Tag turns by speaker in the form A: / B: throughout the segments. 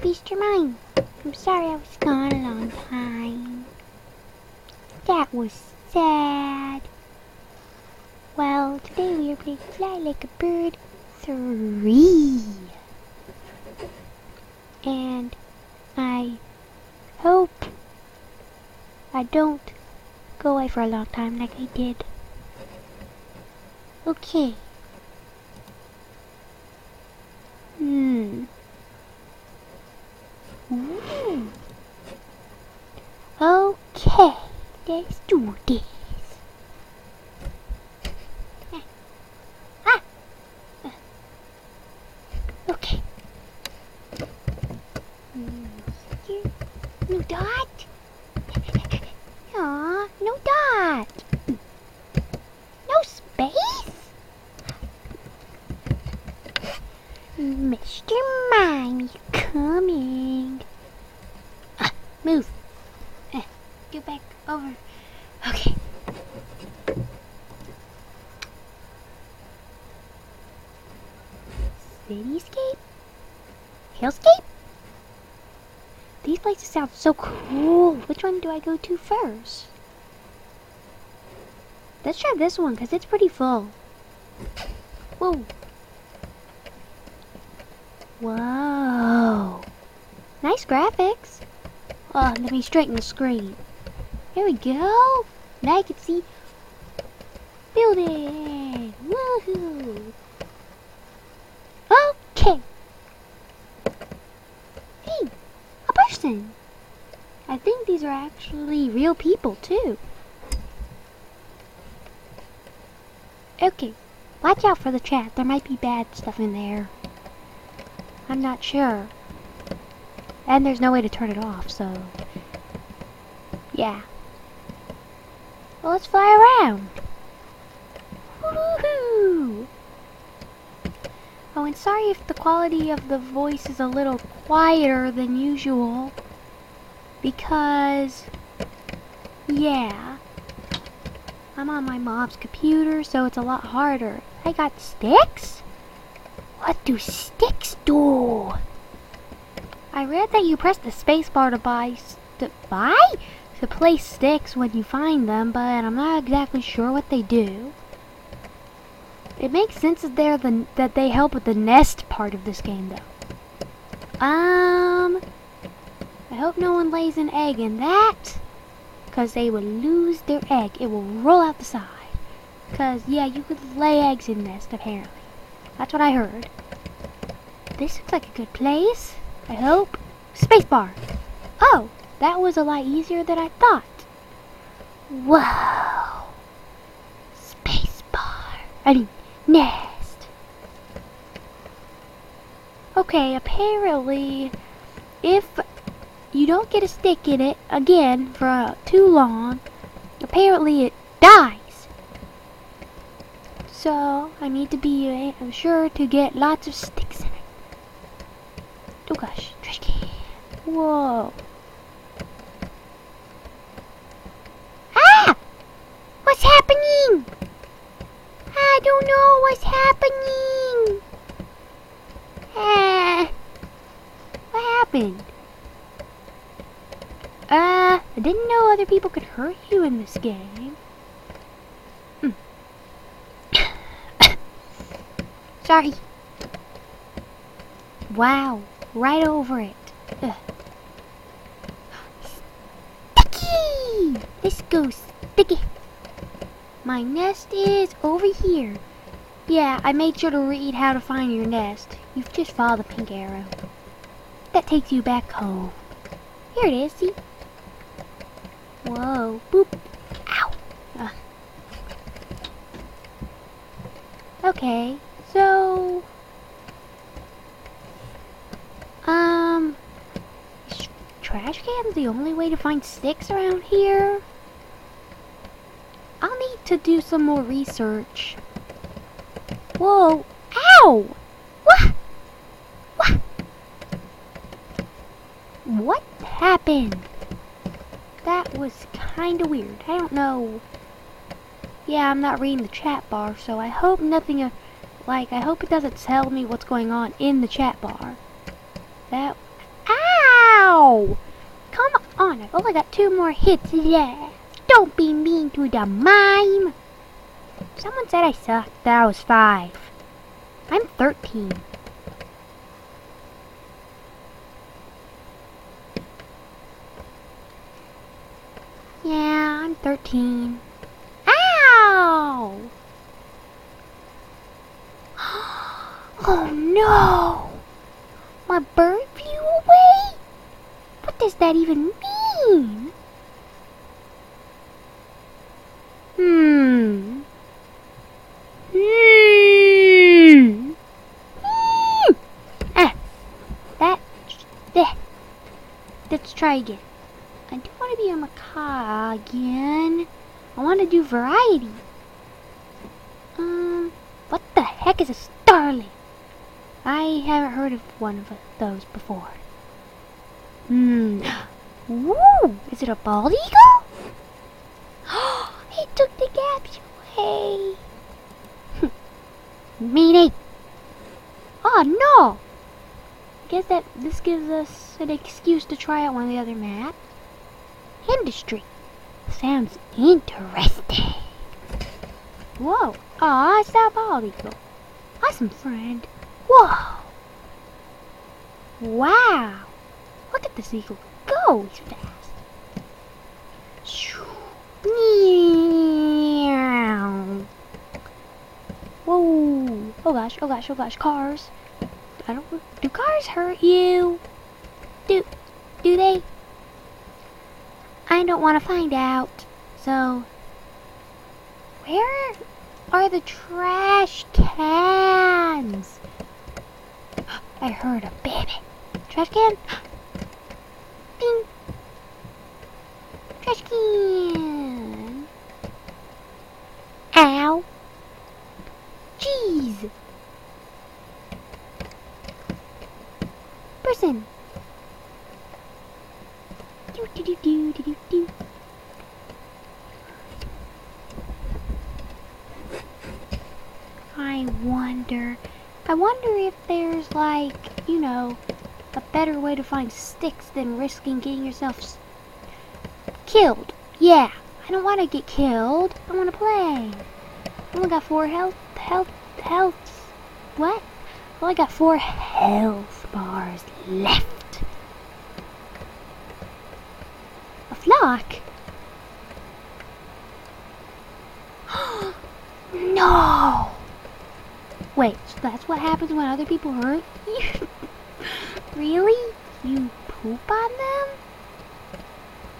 A: Mr. Mime. I'm sorry I was gone a long time. That was sad. Well, today we are playing Fly Like a Bird 3. And I hope I don't go away for a long time like I did. Okay. Ooh. Okay, let's do this. Okay. Here. No dot. Aw, no dot. No space. Mr. Mime, you coming? Move. Get back over. Okay. Cityscape? Hillscape? These places sound so cool. Which one do I go to first? Let's try this one because it's pretty full. Whoa. Whoa. Nice graphics. Oh, let me straighten the screen. Here we go. Now I can see building. Woohoo. Okay. Hey, a person. I think these are actually real people too. Okay, watch out for the chat. There might be bad stuff in there. I'm not sure. And there's no way to turn it off, so yeah. Well, let's fly around. Woohoo! Oh, and sorry if the quality of the voice is a little quieter than usual. Because, yeah, I'm on my mom's computer, so it's a lot harder. I got sticks? What do sticks do? I read that you press the space bar to to place sticks when you find them, but I'm not exactly sure what they do. It makes sense that they help with the nest part of this game, though. I hope no one lays an egg in that, because they will lose their egg. It will roll out the side. Because, yeah, you could lay eggs in nest, apparently. That's what I heard. This looks like a good place. I hope. Spacebar. Oh, that was a lot easier than I thought. Whoa. Spacebar. I mean, nest. Okay, apparently, if you don't get a stick in it again for too long, apparently it dies. So, I need to be sure to get lots of sticks in it. Oh gosh, trash can. Whoa. Ah! What's happening? I don't know what's happening. What happened? I didn't know other people could hurt you in this game. Sorry. Wow. Right over it. Ugh. Sticky! Let's go, Sticky. My nest is over here. Yeah, I made sure to read how to find your nest. You just follow the pink arrow. That takes you back home. Here it is, see? Whoa. Boop. Ow. Okay, so is trash cans the only way to find sticks around here? I'll need to do some more research. Whoa! Ow! What? What? What happened? That was kinda weird. I don't know. Yeah, I'm not reading the chat bar, so I hope nothing, I hope it doesn't tell me what's going on in the chat bar. That, no! Come on, I've only got 2 more hits left. Don't be mean to the mime. Someone said I sucked, that I was 5. I'm 13. Yeah, I'm 13. Ow! Oh no! My bird flew away? What does that even mean? Let's try again. I don't want to be a macaw again. I want to do variety. What the heck is a starling? I haven't heard of one of those before. Ooh, is it a bald eagle? He took the gaps away. Meanie. Oh no! I guess that this gives us an excuse to try out one of the other maps. Industry. Sounds interesting. Whoa. Aw, it's that bald eagle. Awesome, friend. Whoa. Wow. Look at this eagle go. He's fast. Meow. Whoa. Oh gosh, oh gosh, oh gosh. Cars. Do cars hurt you? Do they? I don't want to find out. So, where are the trash cans? I heard a baby. Trash can? Ding. Trash can. Ow. Jeez. Person. Do. I wonder if there's like, you know, a better way to find sticks than risking getting yourself killed. Yeah, I don't want to get killed. I want to play. I only got 4 health. What? I only got 4 health bars left. A flock? No! Wait, so that's what happens when other people hurt you? Really? You poop on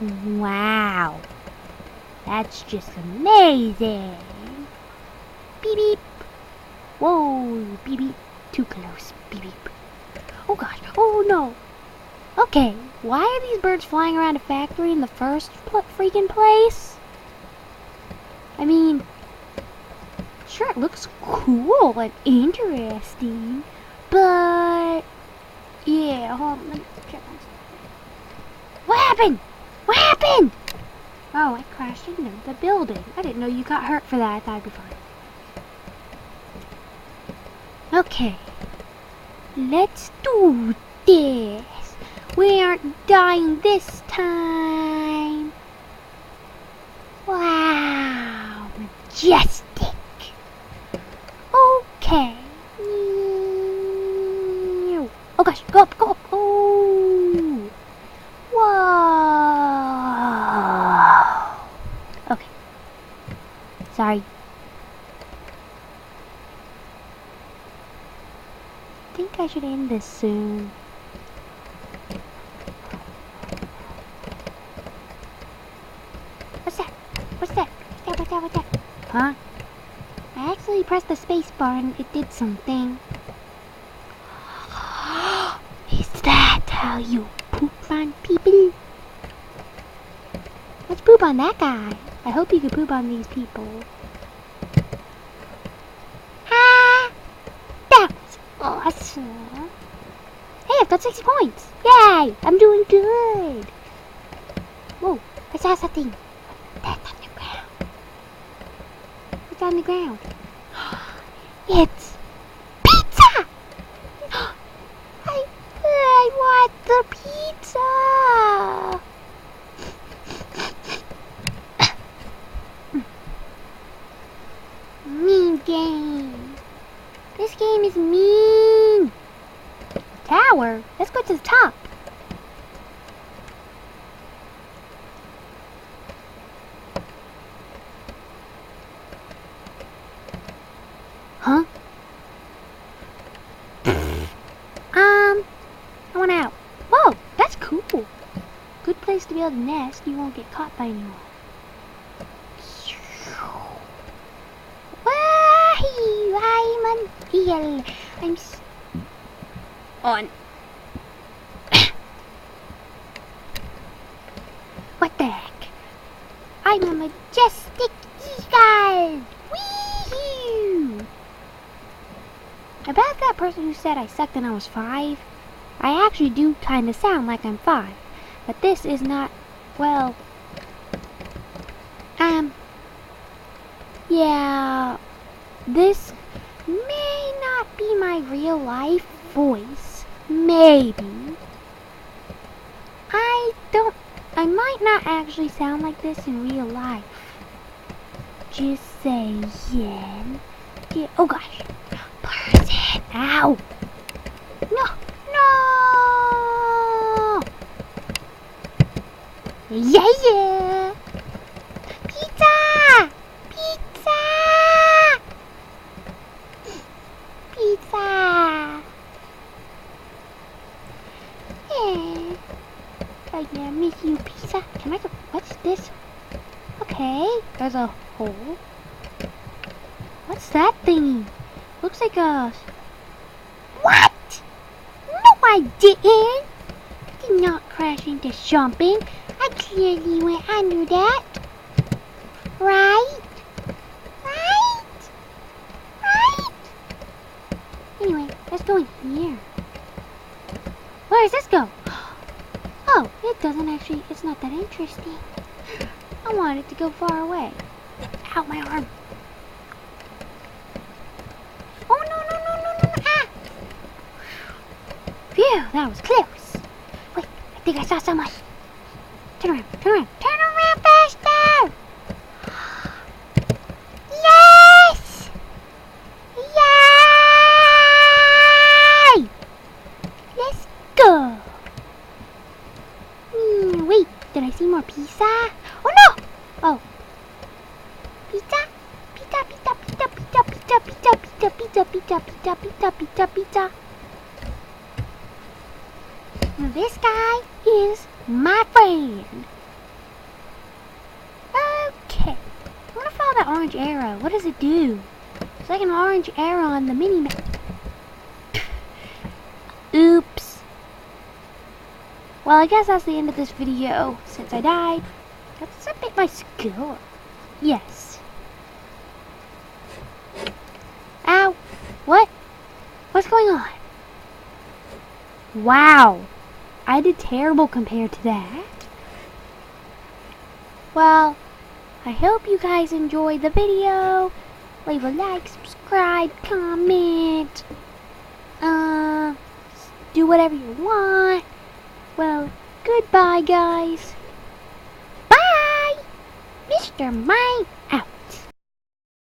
A: them? Wow. That's just amazing. Beep beep. Whoa, beep beep. Too close. Beep beep. Oh gosh. Oh no. Okay, why are these birds flying around a factory in the first freaking place? I mean, sure, it looks cool and interesting, but yeah, hold on, let me check my stuff. What happened? What happened? Oh, I crashed into the building. I didn't know you got hurt for that. I thought I'd be fine. Okay, let's do this. We aren't dying this time. Wow, majestic. Okay. Oh gosh, go up, go up. Oh. Whoa. Okay. Sorry. I think I should end this soon. What's that? What's that? What's that? Huh? I actually pressed the space bar and it did something. Is that how you poop on people? Let's poop on that guy. I hope you can poop on these people. Ah! That was awesome. Hey, I've got 6 points. Yay! I'm doing good. Whoa, I saw something. That's on the ground. What's on the ground? It's pizza! I want the pizza! tower. Let's go to the top. Huh? I want out. Whoa, that's cool. Good place to be able to nest. You won't get caught by anyone. Wahee! I'm on hill. I'm on. What the heck? I'm a majestic eagle. Wee-hoo! About that person who said I sucked when I was 5, I actually do kind of sound like I'm 5. But this is not, well, yeah, this may not be my real life voice. Maybe. I might not actually sound like this in real life. Just saying. Yeah, oh gosh. Person. Ow. No. Yeah. Pizza. Yeah. I miss you, pizza. Can I go? What's this? Okay, there's a hole. What's that thingy? Looks like a... What? No, I didn't. I did not crash into something. I clearly went under that. Right? Anyway, let's go in here. Where does this go? Oh, it doesn't actually, it's not that interesting. I want it to go far away. Ow, my arm. Oh, no. Ah! Phew, that was close. Wait, I think I saw someone. Turn around faster! Yes! Yay! Let's go. Wait, did I see more pizza? Oh no! Oh. Pizza. Now this guy is my friend. Okay. I'm gonna follow that orange arrow. What does it do? It's like an orange arrow on the mini-map. Oops. Well, I guess that's the end of this video. Since I died, let's update my score. Yes. Ow. What? What's going on? Wow. I did terrible compared to that. Well, I hope you guys enjoyed the video. Leave a like, subscribe, comment. Do whatever you want. Well, goodbye, guys. Bye, Mr. Mime.